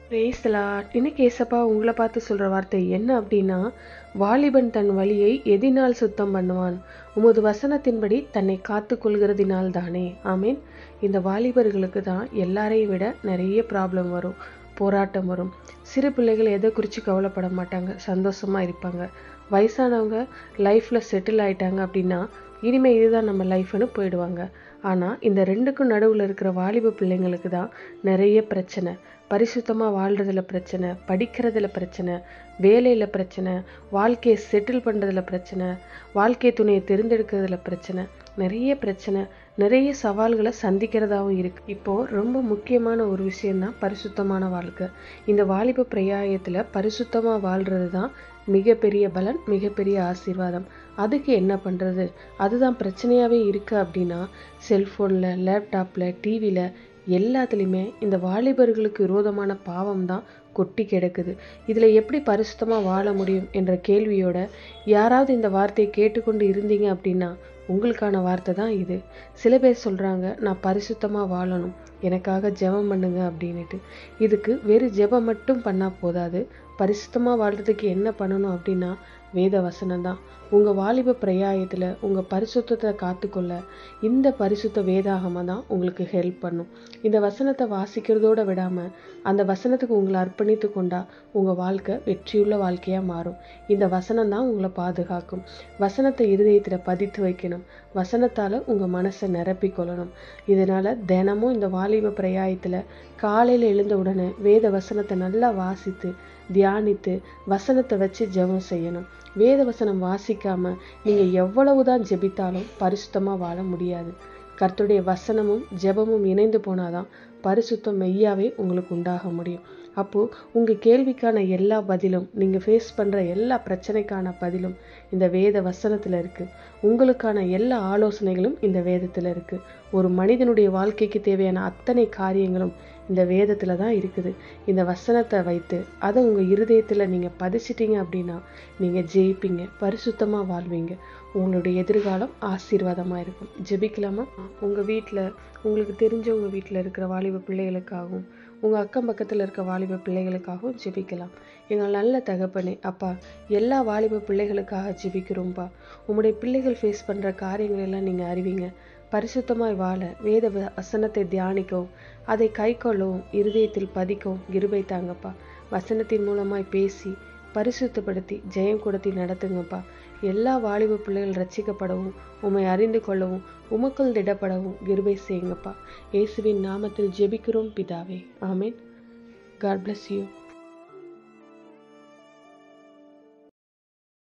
Praise the Lord. இன்னைக்கு ஏசப்பா உங்களை பார்த்து சொல்ற வார்த்தை என்ன அப்படின்னா, வாலிபன் தன் வழியை எதினால் சுத்தம் பண்ணுவான், உமது வசனத்தின்படி தன்னை காத்து கொள்கிறதினால் தானே. ஆமீன். இந்த வாலிபர்களுக்கு தான் எல்லாரையும் விட நிறைய ப்ராப்ளம் வரும், போராட்டம் வரும். சிறு பிள்ளைகள் எதை குறித்து கவலைப்பட மாட்டாங்க, சந்தோஷமா இருப்பாங்க. வயசானவங்க லைஃப்ல செட்டில் ஆயிட்டாங்க அப்படின்னா இனிமே இதுதான் நம்ம லைஃப்னு போயிடுவாங்க. ஆனால் இந்த ரெண்டுக்கும் நடுவில் இருக்கிற வாலிப பிள்ளைங்களுக்கு தான் நிறைய பிரச்சனை. பரிசுத்தமாக வாழ்கிறதுல பிரச்சனை, படிக்கிறதுல பிரச்சனை, வேலையில் பிரச்சனை, வாழ்க்கையை செட்டில் பண்ணுறதுல பிரச்சனை, வாழ்க்கை துணையை தேர்ந்தெடுக்கிறதுல பிரச்சனை, நிறைய பிரச்சனை, நிறைய சவால்களை சந்திக்கிறதாவும் இருக்குது. இப்போது ரொம்ப முக்கியமான ஒரு விஷயந்தான் பரிசுத்தமான வாழ்க்கை. இந்த வாலிப பிரயாயத்தில் பரிசுத்தமாக வாழ்கிறது தான் மிகப்பெரிய பலன், மிகப்பெரிய ஆசீர்வாதம். அதுக்கு என்ன பண்ணுறது, அதுதான் பிரச்சனையாகவே இருக்குது அப்படின்னா, செல்ஃபோனில், லேப்டாப்பில், டிவியில் எல்லாத்துலேயுமே இந்த வாலிபர்களுக்கு விரோதமான பாவம் தான் கொட்டி கிடக்குது. இதில் எப்படி பரிசுத்தமாக வாழ முடியும் என்ற கேள்வியோட யாராவது இந்த வார்த்தையை கேட்டுக்கொண்டு இருந்தீங்க அப்படின்னா உங்களுக்கான வார்த்தை தான் இது. சில பேர் சொல்கிறாங்க, நான் பரிசுத்தமாக வாழணும், எனக்காக ஜெபம் பண்ணுங்க அப்படின்ட்டு. இதுக்கு வெறும் ஜெபம் மட்டும் பண்ணால் போதாது. பரிசுத்தமாக வாழ்கிறதுக்கு என்ன பண்ணணும் அப்படின்னா வேத வசனம் தான். உங்கள் வாலிப பிரயாயத்தில் உங்கள் பரிசுத்தத்தை காத்துக்கொள்ள இந்த பரிசுத்த வேதாகமம் தான் உங்களுக்கு ஹெல்ப் பண்ணும். இந்த வசனத்தை வாசிக்கிறதோடு விடாமல் அந்த வசனத்துக்கு உங்களை அர்ப்பணித்து கொண்டா உங்கள் வாழ்க்கை வெற்றியுள்ள வாழ்க்கையாக மாறும். இந்த வசனம் தான் உங்களை பாதுகாக்கும். வசனத்தை இருதயத்தில் பதித்து வைக்கணும். வசனத்தால் உங்கள் மனசை நிரப்பிக்கொள்ளணும். இதனால் தினமும் இந்த வாலிப பிரயாயத்தில் காலையில் எழுந்த உடனே வேத வசனத்தை நல்லா வாசித்து தியானித்து வசனத்தை வச்சு ஜெபம் செய்யணும். வேத வசனம் வாசிக்காம நீங்கள் எவ்வளவுதான் ஜெபித்தாலும் பரிசுத்தமாக வாழ முடியாது. கர்த்தருடைய வசனமும் ஜெபமும் இணைந்து போனாதான் பரிசுத்தம் மெய்யாவே உங்களுக்கு உண்டாக முடியும். அப்போது உங்கள் கேள்விக்கான எல்லா பதிலும், நீங்கள் ஃபேஸ் பண்ணுற எல்லா பிரச்சனைக்கான பதிலும் இந்த வேத வசனத்தில் இருக்குது. உங்களுக்கான எல்லா ஆலோசனைகளும் இந்த வேதத்தில் இருக்குது. ஒரு மனிதனுடைய வாழ்க்கைக்கு தேவையான அத்தனை காரியங்களும் இந்த வேதத்தில் தான் இருக்குது. இந்த வசனத்தை வைத்து அதை உங்கள் இருதயத்தில் நீங்கள் பதிச்சிட்டிங்க அப்படின்னா நீங்கள் ஜெயிப்பீங்க, பரிசுத்தமாக வாழ்வீங்க. உங்களுடைய எதிர்காலம் ஆசீர்வாதமாக இருக்கும். ஜெபிக்கலாமா? உங்கள் வீட்டில், உங்களுக்கு தெரிஞ்சவங்க வீட்டில் இருக்கிற வாலிப பிள்ளைகளுக்காகவும் உங்கள் அக்கம் பக்கத்தில் இருக்க வாலிப பிள்ளைகளுக்காகவும் ஜெபிக்கலாம். எங்கள் நல்ல தகப்பனே, அப்பா, எல்லா வாலிப பிள்ளைகளுக்காக ஜெபிக்கிறோம்ப்பா. உங்களுடைய பிள்ளைகள் ஃபேஸ் பண்ணுற காரியங்கள் எல்லாம் நீங்கள் அறிவீங்க. பரிசுத்தமாய் வாழ வேத வசனத்தை தியானிக்கவும் அதை கை கொள்ளவும் இருதயத்தில் பதிக்கவும் கிருபை தாங்கப்பா. வசனத்தின் மூலமாய் பேசி பரிசுத்தப்படுத்தி ஜெயம் கொடுத்தி நடத்துங்கப்பா. எல்லா வாலிப பிள்ளைகள் ரட்சிக்கப்படவும் உம்மை அறிந்து கொள்ளவும் உமக்குள் திடப்படவும் கிருபை செய்யுங்கப்பா. இயேசுவின் நாமத்தில் ஜெபிக்கிறோம் பிதாவே. ஆமீன். God bless you.